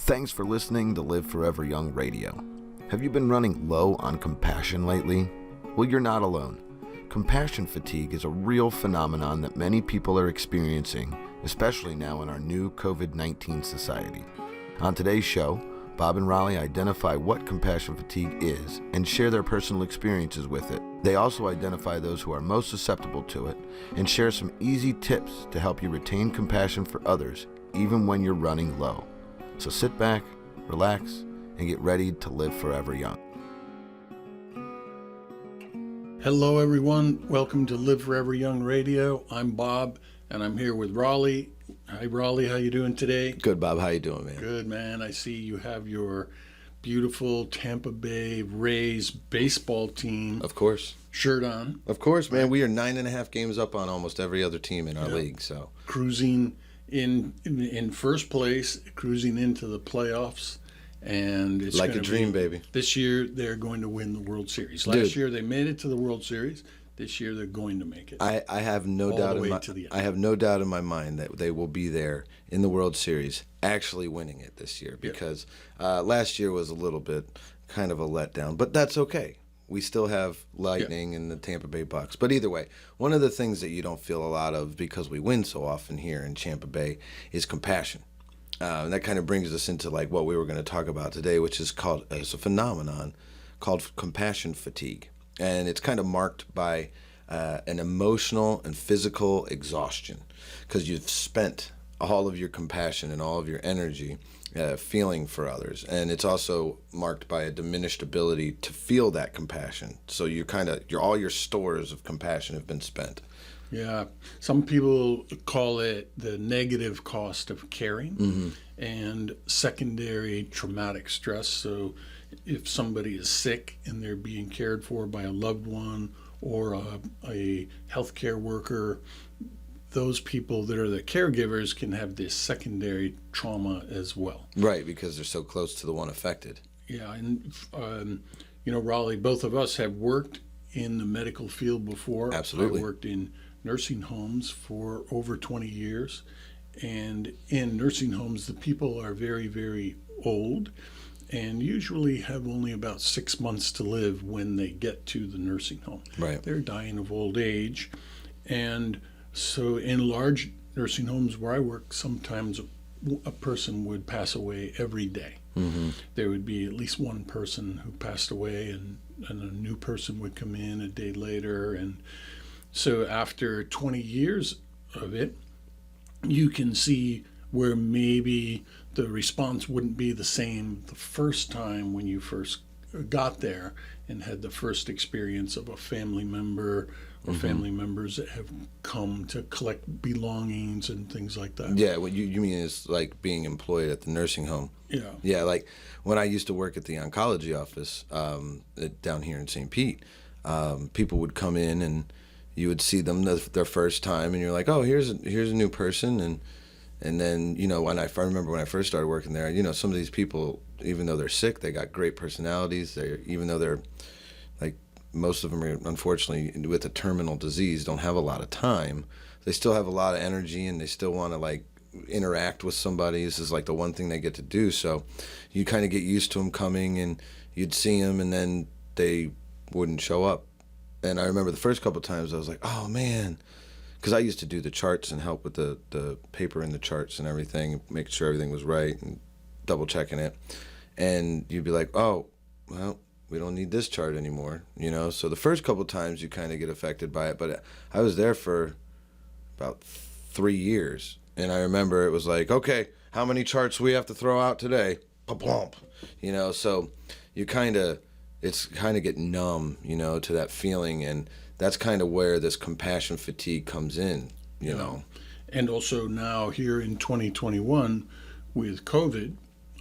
Thanks for listening to Live Forever Young Radio. Have you been running low on compassion lately? Well, you're not alone. Compassion fatigue is a real phenomenon that many people are experiencing, especially now in our new COVID-19 society. On today's show, Bob and Rollie identify what compassion fatigue is and share their personal experiences with it. They also identify those who are most susceptible to it and share some easy tips to help you retain compassion for others, even when you're running low. So sit back, relax, and get ready to live forever young. Hello everyone, welcome to Live Forever Young Radio. I'm Bob and I'm here with Rollie. Hi Rollie, how you doing today? Good, Bob. How you doing, man? Good, man. I see you have your beautiful Tampa Bay Rays baseball team Of course. shirt on. Of course, man. We are 9.5 games up on almost every other team in our league. So Cruising in first place, cruising into the playoffs. And it's like a dream, baby. This year they're going to win the World Series. Last year they made it to the World Series. This year they're going to make it. I have no doubt in my mind that they will be there in the World Series, actually winning it this year. Because last year was a little bit kind of a letdown, but that's okay. We still have Lightning and the Tampa Bay Bucks. But either way, one of the things that you don't feel a lot of because we win so often here in Tampa Bay is compassion. And that kind of brings us into like what we were going to talk about today, which is called as a phenomenon called compassion fatigue. And it's kind of marked by an emotional and physical exhaustion because you've spent all of your compassion and all of your energy feeling for others. And it's also marked by a diminished ability to feel that compassion. So all your stores of compassion have been spent. Yeah, some people call it the negative cost of caring and secondary traumatic stress. So if somebody is sick and they're being cared for by a loved one or a healthcare worker, those people that are the caregivers can have this secondary trauma as well. Right, because they're so close to the one affected. Yeah, and Rollie, both of us have worked in the medical field before. Absolutely. I worked in nursing homes for over 20 years. And in nursing homes, the people are very, very old and usually have only about 6 months to live when they get to the nursing home. Right. They're dying of old age. And so in large nursing homes where I work, sometimes a person would pass away every day. There would be at least one person who passed away and a new person would come in a day later. And so after 20 years of it, you can see where maybe the response wouldn't be the same the first time when you first got there and had the first experience of a family member or family members that have come to collect belongings and things like that. Yeah, what you mean is like being employed at the nursing home. Yeah. Yeah, like when I used to work at the oncology office down here in St. Pete, people would come in and you would see them their first time, and you're like, oh, here's a new person, and then I remember when I first started working there, some of these people, even though they're sick, they got great personalities. Even though they're like most of them are unfortunately with a terminal disease, don't have a lot of time. They still have a lot of energy, and they still want to like interact with somebody. This is like the one thing they get to do. So you kind of get used to them coming, and you'd see them, and then they wouldn't show up. And I remember the first couple of times I was like, oh, man, because I used to do the charts and help with the paper and the charts and everything, make sure everything was right and double checking it. And you'd be like, oh, well, we don't need this chart anymore, So the first couple of times you kind of get affected by it. But I was there for about 3 years. And I remember it was like, okay, how many charts we have to throw out today? Plump, so you it's kind of get numb, to that feeling. And that's kind of where this compassion fatigue comes in, you know. And also now here in 2021 with COVID,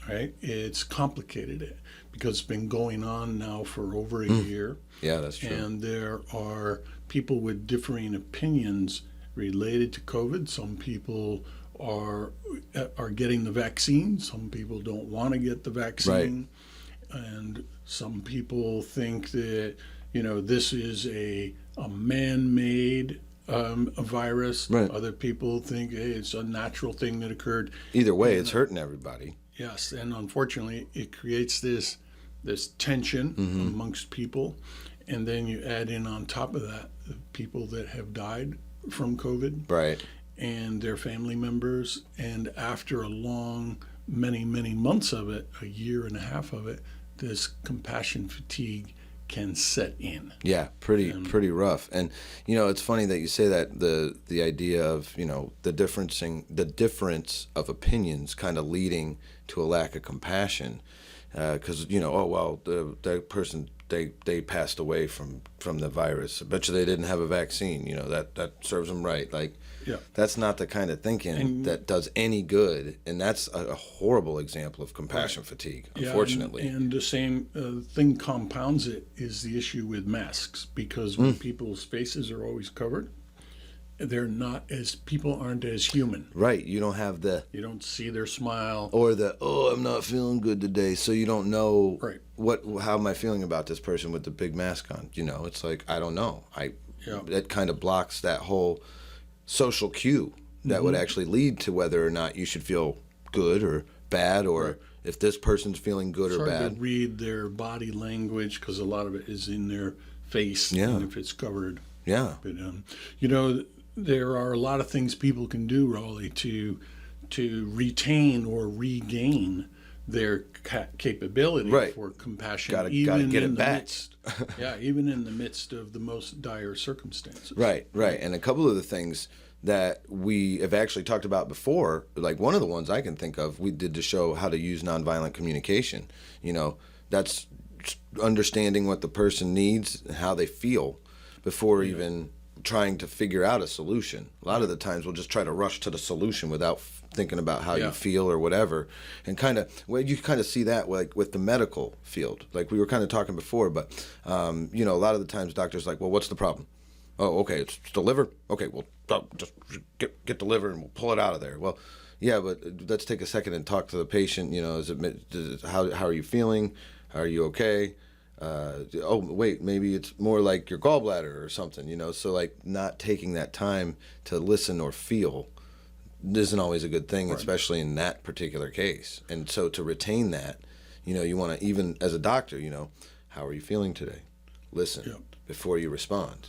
right, it's complicated because it's been going on now for over a year. Yeah, that's true. And there are people with differing opinions related to COVID. Some people are getting the vaccine. Some people don't want to get the vaccine. Right. And some people think that, this is a man-made a virus. Right. Other people think, hey, it's a natural thing that occurred. Either way, it's hurting everybody. Yes, and unfortunately, it creates this tension amongst people, and then you add in on top of that the people that have died from COVID, Right. and their family members, and after a long, many months of it, a year and a half of it, this compassion fatigue can set in. Yeah, pretty rough. And it's funny that you say that, the idea of the difference of opinions kind of leading to a lack of compassion, because oh well, that person, they passed away from the virus. I bet you they didn't have a vaccine. That serves them right. Like, Yeah. that's not the kind of thinking that does any good, and that's a horrible example of compassion fatigue, unfortunately. Yeah, and the same thing compounds it is the issue with masks, because when people's faces are always covered, people aren't as human. Right, you don't have You don't see their smile. or I'm not feeling good today, so you don't know Right. how am I feeling about this person with the big mask on. It's like, I don't know. That kind of blocks that whole social cue that would actually lead to whether or not you should feel good or bad, or if this person's feeling good or It's hard bad. to read their body language because a lot of it is in their face, and if it's covered. Yeah. But there are a lot of things people can do, Rollie, to retain or regain their capability for compassion. Gotta get it back. Even in the midst of the most dire circumstances. Right. And a couple of the things that we have actually talked about before, like one of the ones I can think of, we did to show how to use nonviolent communication. That's understanding what the person needs and how they feel before even trying to figure out a solution. A lot of the times we'll just try to rush to the solution without thinking about how you feel or whatever. And you kind of see that like with the medical field, like we were kind of talking before, but a lot of the times doctors are like, well, what's the problem? Oh, okay, it's the liver. Okay, well, just get the liver and we'll pull it out of there. Well, yeah, but let's take a second and talk to the patient. How are you feeling? Are you okay? Oh, wait, maybe it's more like your gallbladder or something, so like not taking that time to listen or feel isn't always a good thing, especially in that particular case. And so to retain that, you want to, even as a doctor, how are you feeling today? Listen before you respond,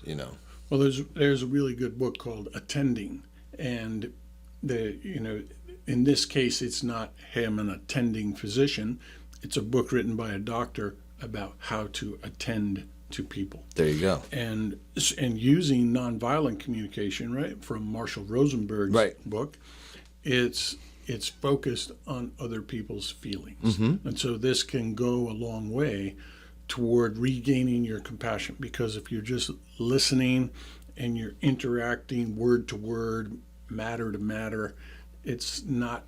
Well, there's a really good book called Attending, and in this case, it's not him, an attending physician. It's a book written by a doctor about how to attend to people. There you go. And using nonviolent communication, right, from Marshall Rosenberg's book, it's focused on other people's feelings. And so this can go a long way toward regaining your compassion, because if you're just listening and you're interacting word to word, matter to matter, it's not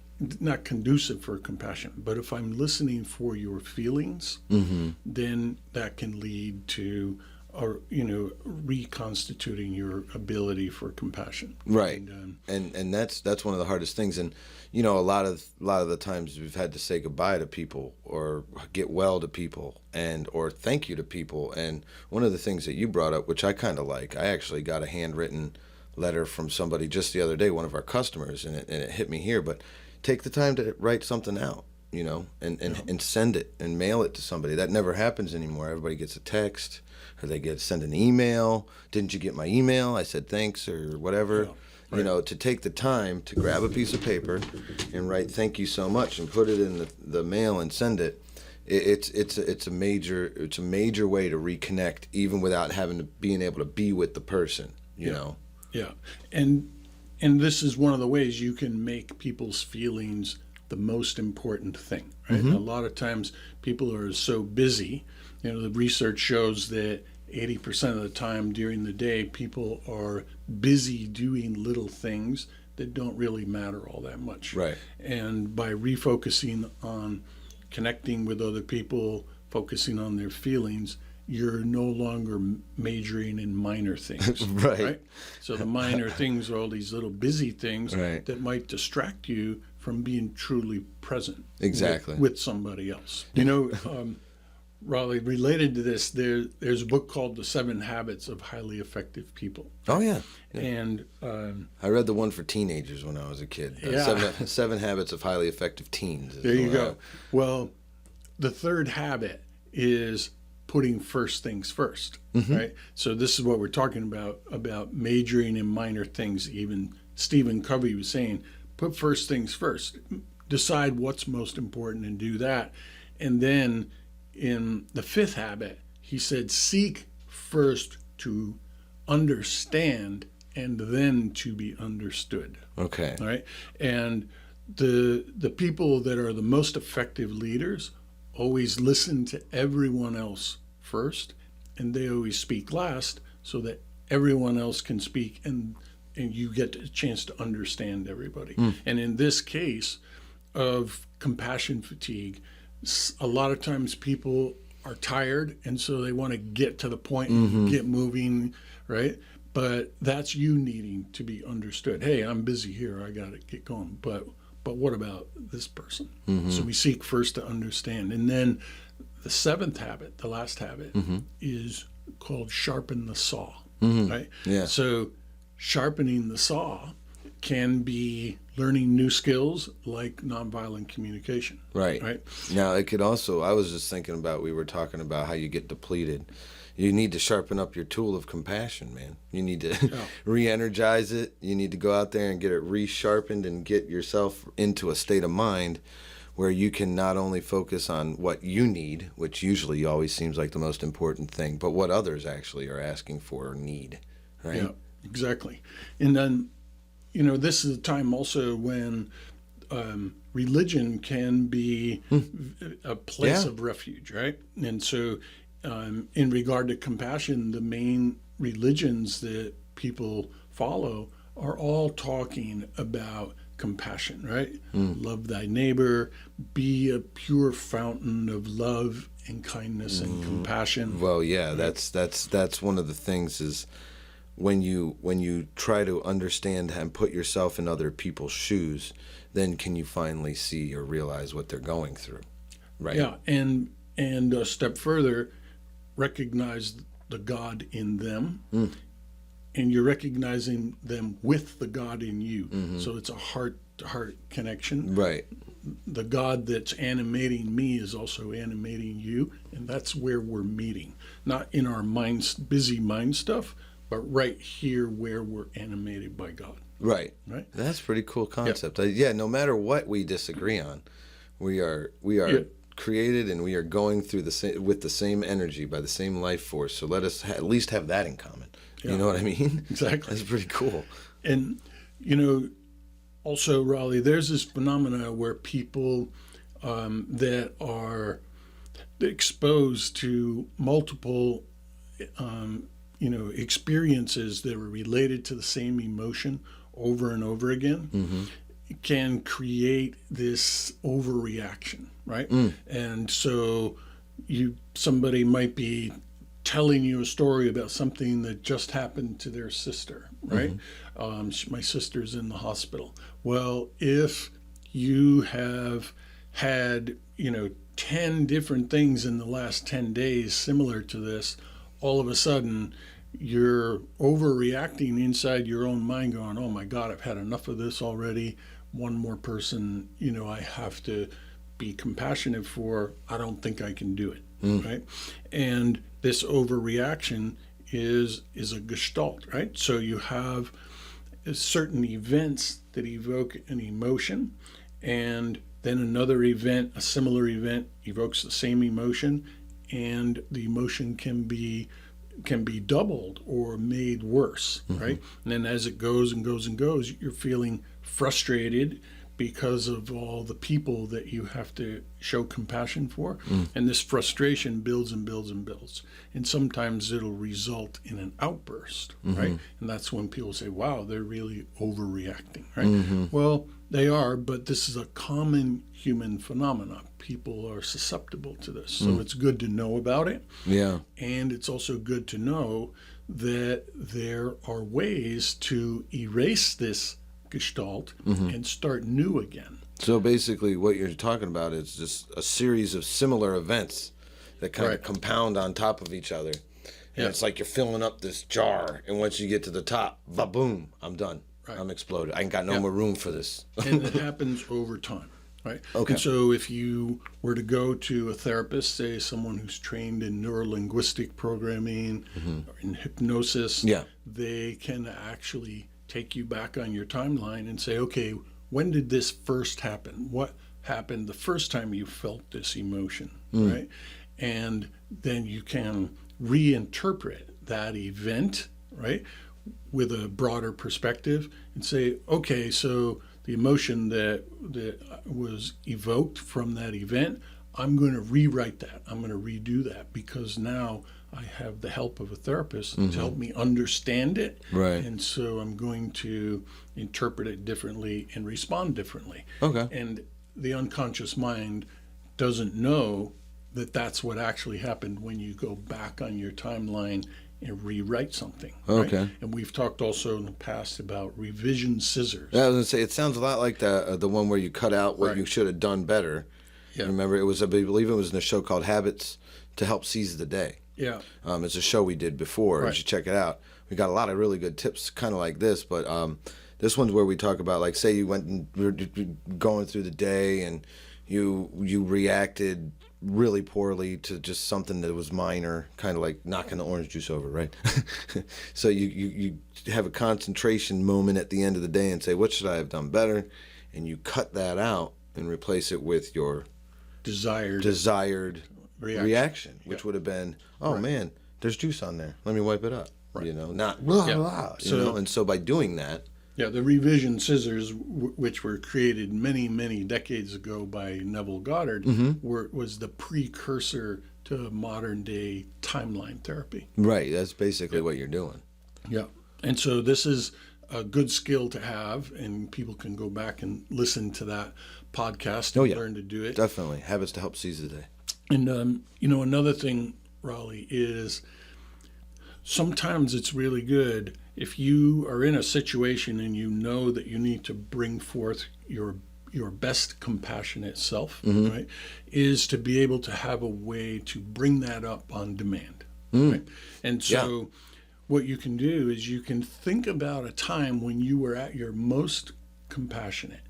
conducive for compassion. But if I'm listening for your feelings, then that can lead to reconstituting your ability for compassion. Right. And that's one of the hardest things. And a lot of the times we've had to say goodbye to people or get well to people or thank you to people. And one of the things that you brought up, which I kind of like, I actually got a handwritten letter from somebody just the other day, one of our customers, and it hit me here. But take the time to write something out, and send it and mail it to somebody. That never happens anymore. Everybody gets a text, or they send an email. Didn't you get my email? I said thanks, or whatever. To take the time to grab a piece of paper and write thank you so much and put it in the mail and send it. It's a major way to reconnect, even without being able to be with the person. Yeah, and this is one of the ways you can make people's feelings the most important thing, right? A lot of times people are so busy. The research shows that 80% of the time during the day, people are busy doing little things that don't really matter all that much. Right. And by refocusing on connecting with other people, focusing on their feelings, you're no longer majoring in minor things. Right. So the minor things are all these little busy things that might distract you from being truly present exactly with somebody else. Raleigh, related to this, there's a book called The 7 Habits of Highly Effective People. Oh yeah. And I read the one for teenagers when I was a kid. Seven Habits of Highly Effective Teens. There you go. Well, the third habit is putting first things first, right? So this is what we're talking about majoring in minor things. Even Stephen Covey was saying, put first things first. Decide what's most important and do that. And then in the fifth habit, he said, seek first to understand and then to be understood. Okay. All right. And the people that are the most effective leaders always listen to everyone else first, and they always speak last so that everyone else can speak and you get a chance to understand everybody. And in this case of compassion fatigue, a lot of times people are tired, and so they want to get to the point and get moving, right? But that's you needing to be understood. Hey, I'm busy here. I got to get going. But what about this person? So we seek first to understand. And then the seventh habit, the last habit, is called sharpen the saw, right? Yeah. So sharpening the saw can be learning new skills like nonviolent communication. Right. Now, it could also, I was just thinking about, we were talking about how you get depleted. You need to sharpen up your tool of compassion, man. You need to re-energize it. You need to go out there and get it resharpened and get yourself into a state of mind where you can not only focus on what you need, which usually always seems like the most important thing, but what others actually are asking for or need, right? Yeah, exactly. And then, this is a time also when religion can be a place of refuge, right? And so in regard to compassion, the main religions that people follow are all talking about compassion, right? Love thy neighbor, be a pure fountain of love and kindness and compassion. Well, yeah, that's one of the things is when you try to understand and put yourself in other people's shoes, then can you finally see or realize what they're going through, right? Yeah, and a step further, recognize the God in them, and you're recognizing them with the God in you. So it's a heart-to-heart connection. Right. The God that's animating me is also animating you, and that's where we're meeting. Not in our minds, busy mind stuff, but right here where we're animated by God. Right. Right. That's a pretty cool concept. Yeah, no matter what we disagree on, we are created and we are going through with the same energy by the same life force. So let us at least have that in common. You know what I mean? Exactly. That's pretty cool. And also, Raleigh, there's this phenomena where people that are exposed to multiple experiences that are related to the same emotion over and over again can create this overreaction, right? And so somebody might be telling you a story about something that just happened to their sister, right? My sister's in the hospital. Well, if you have had 10 different things in the last 10 days similar to this, all of a sudden you're overreacting inside your own mind going, oh my God, I've had enough of this already. One more person, I have to be compassionate for. I don't think I can do it, right? And this overreaction is a gestalt, right? So you have certain events that evoke an emotion, and then another event, a similar event, evokes the same emotion, and the emotion can be doubled or made worse, right? And then as it goes and goes and goes, you're feeling frustrated because of all the people that you have to show compassion for. And this frustration builds and builds and builds. And sometimes it'll result in an outburst, right? And that's when people say, wow, they're really overreacting, right? Well, they are, but this is a common human phenomenon. People are susceptible to this. So it's good to know about it. Yeah. And it's also good to know that there are ways to erase this gestalt and start new again. So basically what you're talking about is just a series of similar events that kind of Right. compound on top of each other. And Yeah. it's like you're filling up this jar, and once you get to the top, ba-boom, I'm done. Right. I'm exploded. I ain't got no more room for this. And it happens over time, right? Okay. And so if you were to go to a therapist, say someone who's trained in neurolinguistic programming or in hypnosis, Yeah. they can actually take you back on your timeline and say, okay, when did this first happen? What happened the first time you felt this emotion, right? And then you can reinterpret that event, right, with a broader perspective and say, okay, so the emotion that was evoked from that event, I'm going to rewrite that. I'm going to redo that because now I have the help of a therapist to help me understand it. Right. And so I'm going to interpret it differently and respond differently. Okay. And the unconscious mind doesn't know that that's what actually happened when you go back on your timeline and rewrite something. Right? Okay. And we've talked also in the past about revision scissors. Yeah, I was gonna say it sounds a lot like the one where you cut out what Right. you should have done better. Yeah. Remember, it was I believe it was in a show called Habits to Help Seize the Day. Yeah. It's a show we did before. You Right. should check it out. We got a lot of really good tips, kind of like this, but this one's where we talk about, like, say you went and were going through the day and you reacted really poorly to just something that was minor, kind of like knocking the orange juice over, right? So you have a concentration moment at the end of the day and say, what should I have done better? And you cut that out and replace it with your desired reaction, which would have been, oh man, there's juice on there. Let me wipe it up. Right. Not blah, Yeah. blah, So- you know? And so by doing that, Yeah, the revision scissors, which were created many, many decades ago by Neville Goddard, was the precursor to modern day timeline therapy. right, that's basically what you're doing. Yeah. And so this is a good skill to have, and people can go back and listen to that podcast and Oh, yeah. learn to do it. Definitely. Habits to help seize the day. And, another thing, Raleigh, is sometimes it's really good if you are in a situation and you know that you need to bring forth your best compassionate self, right, is to be able to have a way to bring that up on demand. Right? And so what you can do is you can think about a time when you were at your most compassionate.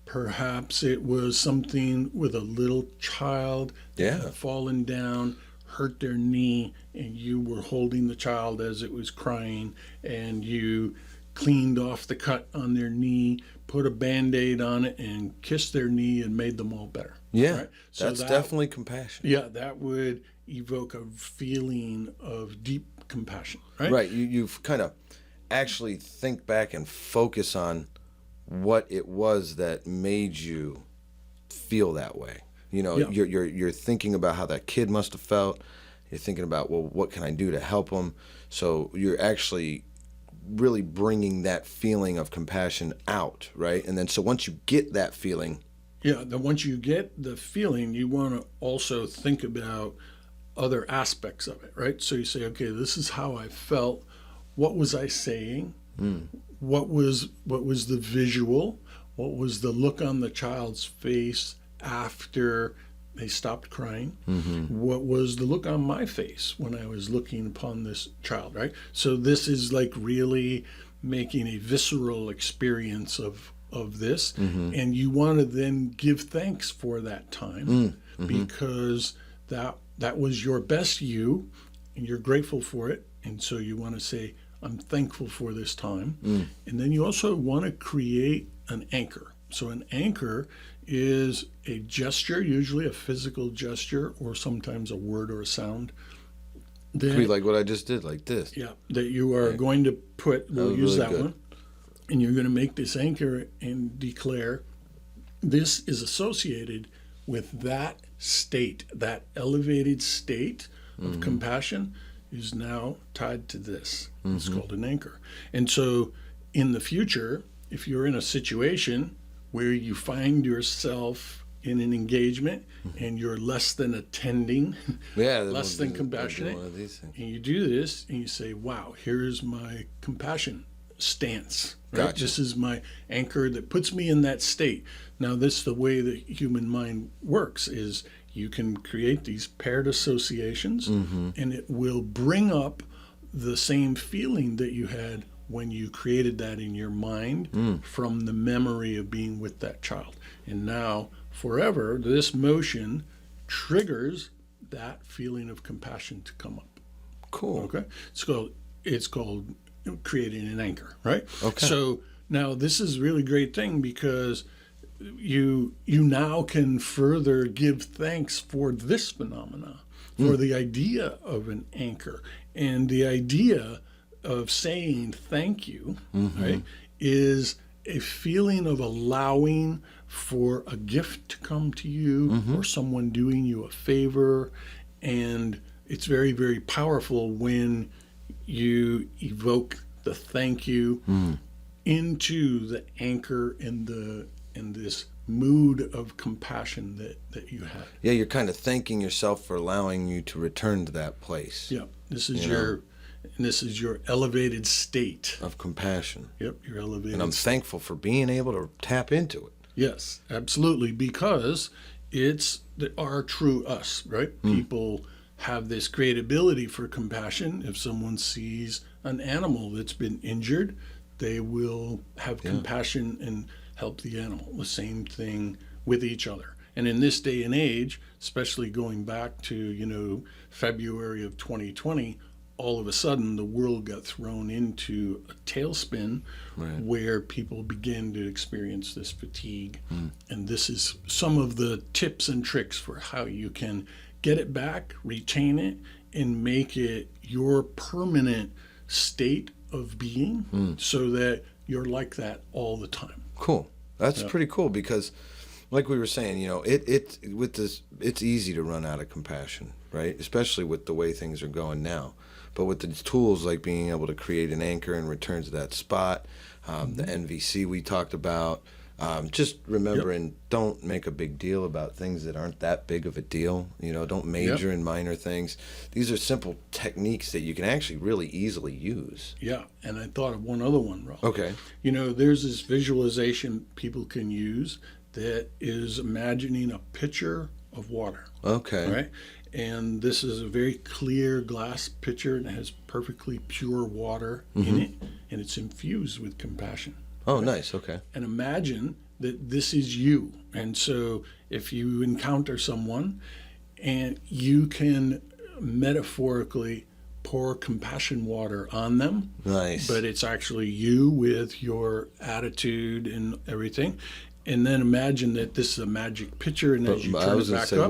Perhaps it was something with a little child that had fallen down, hurt their knee, and you were holding the child as it was crying, and you cleaned off the cut on their knee, put a Band-Aid on it, and kissed their knee and made them all better. Yeah, Right? So that's definitely compassion. Yeah, that would evoke a feeling of deep compassion, right? Right, you've kind of actually think back and focus on what it was that made you feel that way. You're thinking about how that kid must have felt. You're thinking about, well, what can I do to help them? So you're actually really bringing that feeling of compassion out, right? And then so once you get that feeling, then once you get the feeling, you want to also think about other aspects of it, right? So you say, okay, this is how I felt. What was I saying? What was the visual? What was the look on the child's face after they stopped crying? What was the look on my face when I was looking upon this child, right? So this is like really making a visceral experience of this, and you want to then give thanks for that time because that was your best you, and you're grateful for it, and so you want to say, I'm thankful for this time. And then you also want to create an anchor. So an anchor is a gesture, usually a physical gesture, or sometimes a word or a sound. could be like what I just did, like this. Yeah, that you are going to put, we'll was use really that good. one, and you're going to make this anchor and declare this is associated with that state, that elevated state of compassion is now tied to this. It's called an anchor. And so in the future, if you're in a situation where you find yourself in an engagement and you're less than attending, less than compassionate, One of these things. and you do this and you say, wow, here's my compassion stance. Right? Gotcha. This is my anchor that puts me in that state. Now, this the way the human mind works is you can create these paired associations, and it will bring up the same feeling that you had when you created that in your mind from the memory of being with that child. And now, forever, this motion triggers that feeling of compassion to come up. Cool. Okay? It's called creating an anchor, right? Okay. So now this is a really great thing because you now can further give thanks for this phenomena, for the idea of an anchor, and the idea of saying thank you, right, is a feeling of allowing for a gift to come to you or someone doing you a favor. And it's very, very powerful when you evoke the thank you into the anchor in this mood of compassion that you had. Yeah, you're kind of thanking yourself for allowing you to return to that place. Yeah, this is your elevated state of compassion. Yep, your elevated. And I'm thankful for being able to tap into it. Yes, absolutely, because it's our true us, right? People have this great ability for compassion. If someone sees an animal that's been injured, they will have compassion and help the animal. The same thing with each other. And in this day and age, especially going back to, February of 2020, all of a sudden the world got thrown into a tailspin where people begin to experience this fatigue. And this is some of the tips and tricks for how you can get it back, retain it, and make it your permanent state of being so that you're like that all the time. Cool. That's pretty cool because, like we were saying, it's easy to run out of compassion, right? Especially with the way things are going now. But with the tools like being able to create an anchor and return to that spot, the NVC we talked about, just remembering don't make a big deal about things that aren't that big of a deal. Don't major in minor things. These are simple techniques that you can actually really easily use. Yeah, and I thought of one other one, Rob. Okay. There's this visualization people can use that is imagining a pitcher of water. Okay. Right? And this is a very clear glass pitcher, and it has perfectly pure water in it, and it's infused with compassion. Oh, nice. Okay. And imagine that this is you. And so if you encounter someone and you can metaphorically pour compassion water on them. Nice. But it's actually you with your attitude and everything. And then imagine that this is a magic pitcher, and as you turn it back up.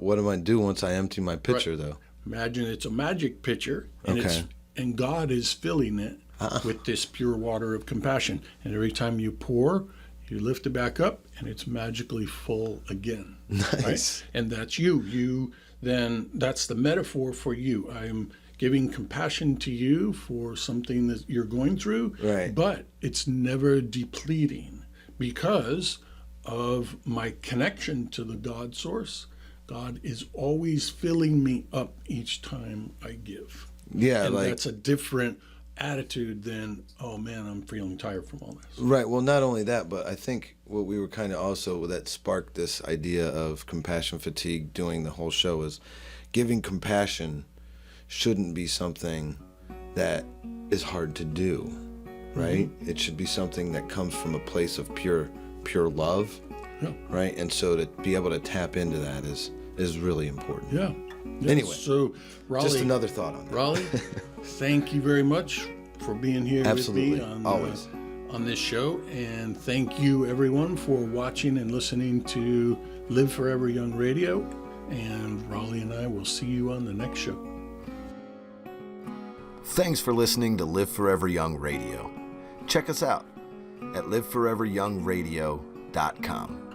What am I do once I empty my pitcher, though? Imagine it's a magic pitcher, and and God is filling it with this pure water of compassion. And every time you pour, you lift it back up, and it's magically full again. Nice. Right? And that's you. That's the metaphor for you. I'm giving compassion to you for something that you're going through, right? But it's never depleting. Because of my connection to the God source, God is always filling me up each time I give. Yeah, and that's a different attitude than, oh man, I'm feeling tired from all this. Right. Well, not only that, but I think what we were kind of also that sparked this idea of compassion fatigue doing the whole show is giving compassion shouldn't be something that is hard to do. Right? It should be something that comes from a place of pure love. Yeah. Right? And so to be able to tap into that is really important. Yeah. Anyway, so Rollie, just another thought on that. Rollie, thank you very much for being here Absolutely. with me Always. On this show. And thank you everyone for watching and listening to Live Forever Young Radio. And Rollie and I will see you on the next show. Thanks for listening to Live Forever Young Radio. Check us out at liveforeveryoungradio.com.